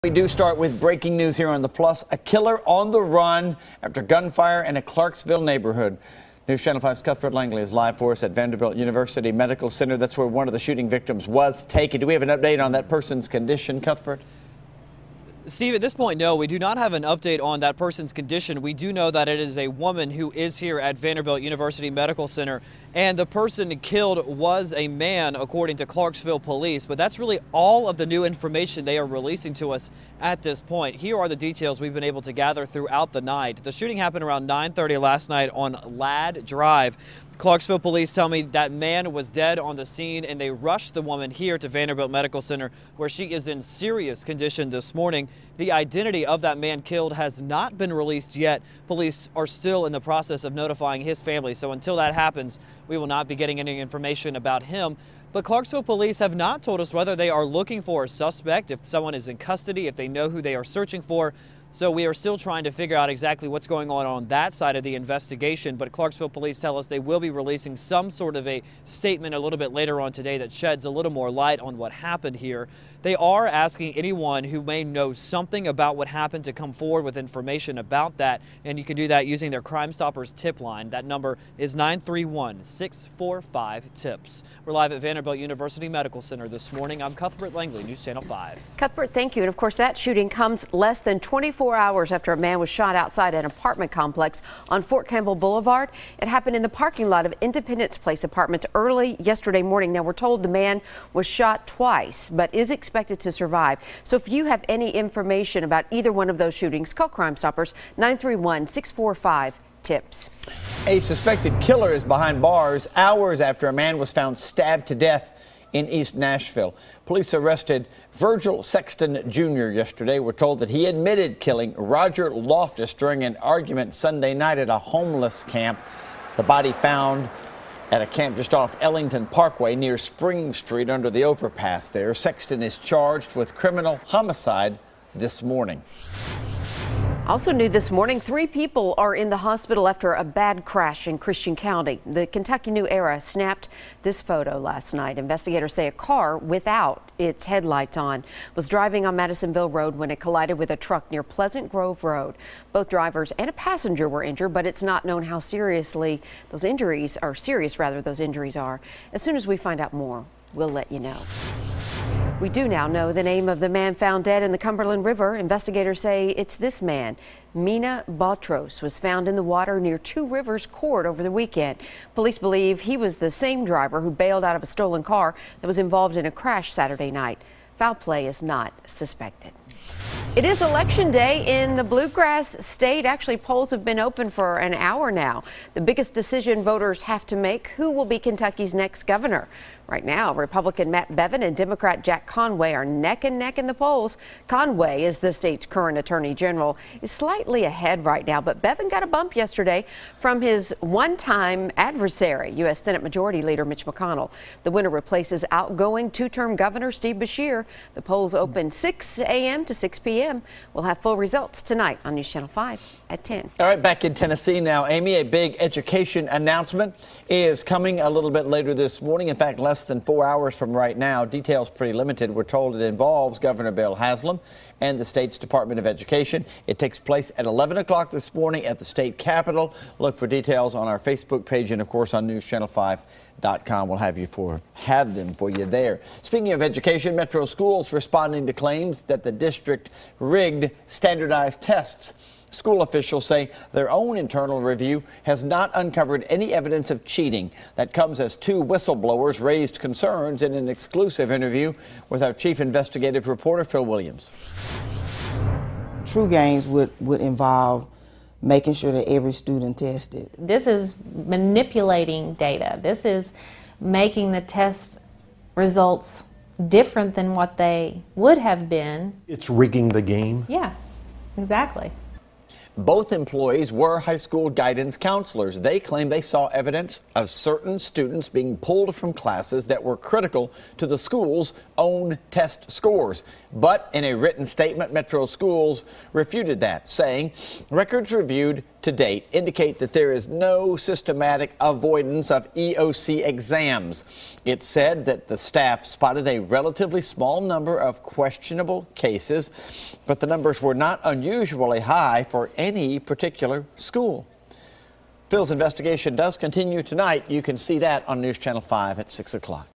We do start with breaking news here on The Plus. A killer on the run after gunfire in a Clarksville neighborhood. News Channel 5's Cuthbert Langley is live for us at Vanderbilt University Medical Center. That's where one of the shooting victims was taken. Do we have an update on that person's condition, Cuthbert? Steve, at this point, no, we do not have an update on that person's condition. We do know that it is a woman who is here at Vanderbilt University Medical Center, and the person killed was a man, according to Clarksville police. But that's really all of the new information they are releasing to us at this point. Here are the details we've been able to gather throughout the night. The shooting happened around 9:30 last night on Ladd Drive. Clarksville police tell me that man was dead on the scene, and they rushed the woman here to Vanderbilt Medical Center, where she is in serious condition this morning. The identity of that man killed has not been released yet. Police are still in the process of notifying his family, so until that happens, we will not be getting any information about him. But Clarksville police have not told us whether they are looking for a suspect, if someone is in custody, if they know who they are searching for. So we are still trying to figure out exactly what's going on that side of the investigation. But Clarksville police tell us they will be releasing some sort of a statement a little bit later on today that sheds a little more light on what happened here. They are asking anyone who may know something about what happened to come forward with information about that. And you can do that using their Crime Stoppers tip line. That number is 931-645-TIPS. We're live at Vanderbilt University Medical Center this morning. I'm Cuthbert Langley, News Channel 5. Cuthbert, thank you. And of course, that shooting comes less than 24 hours after a man was shot outside an apartment complex on Fort Campbell Boulevard. It happened in the parking lot of Independence Place Apartments early yesterday morning. Now, we're told the man was shot twice, but is expected to survive. So if you have any information about either one of those shootings, call Crime Stoppers 931-645-TIPS. A suspected killer is behind bars hours after a man was found stabbed to death in East Nashville. Police arrested Virgil Sexton Jr. yesterday. We're told that he admitted killing Roger Loftus during an argument Sunday night at a homeless camp. The body found at a camp just off Ellington Parkway near Spring Street under the overpass there. Sexton is charged with criminal homicide this morning. Also new this morning, 3 people are in the hospital after a bad crash in Christian County. The Kentucky New Era snapped this photo last night. Investigators say a car without its headlights on was driving on Madisonville Road when it collided with a truck near Pleasant Grove Road. Both drivers and a passenger were injured, but it's not known how seriously those injuries are. As soon as we find out more, we'll let you know. We do now know the name of the man found dead in the Cumberland River. Investigators say it's this man. Mina Botros was found in the water near Two Rivers Court over the weekend. Police believe he was the same driver who bailed out of a stolen car that was involved in a crash Saturday night. Foul play is not suspected. It is election day in the Bluegrass State. Actually, polls have been open for an hour now. The biggest decision voters have to make: who will be Kentucky's next governor? Right now, Republican Matt Bevin and Democrat Jack Conway are neck and neck in the polls. Conway is the state's current attorney general, is slightly ahead right now, but Bevin got a bump yesterday from his one-time adversary, U.S. Senate Majority Leader Mitch McConnell. The winner replaces outgoing 2-term Governor Steve Beshear. The polls open 6 a.m. to 6 p.m. We'll have full results tonight on News Channel 5 at 10. All right, back in Tennessee now, Amy. A big education announcement is coming a little bit later this morning. In fact, less than 4 hours from right now. Details pretty limited. We're told it involves Governor Bill Haslam and the state's Department of Education. It takes place at 11 o'clock this morning at the state capitol. Look for details on our Facebook page and, of course, on newschannel5.com. We'll have them for you there. Speaking of education, Metro schools responding to claims that the district rigged standardized tests. School officials say their own internal review has not uncovered any evidence of cheating. That comes as 2 whistleblowers raised concerns in an exclusive interview with our chief investigative reporter, Phil Williams. True games would involve making sure that every student tested. This is manipulating data. This is making the test results different than what they would have been. It's rigging the game. Yeah, exactly. Both employees were high school guidance counselors. They claim they saw evidence of certain students being pulled from classes that were critical to the school's own test scores. But in a written statement, Metro Schools refuted that, saying records reviewed to date indicate that there is no systematic avoidance of EOC exams. It said that the staff spotted a relatively small number of questionable cases, but the numbers were not unusually high for any particular school. Phil's investigation does continue tonight. You can see that on News Channel 5 at 6 o'clock.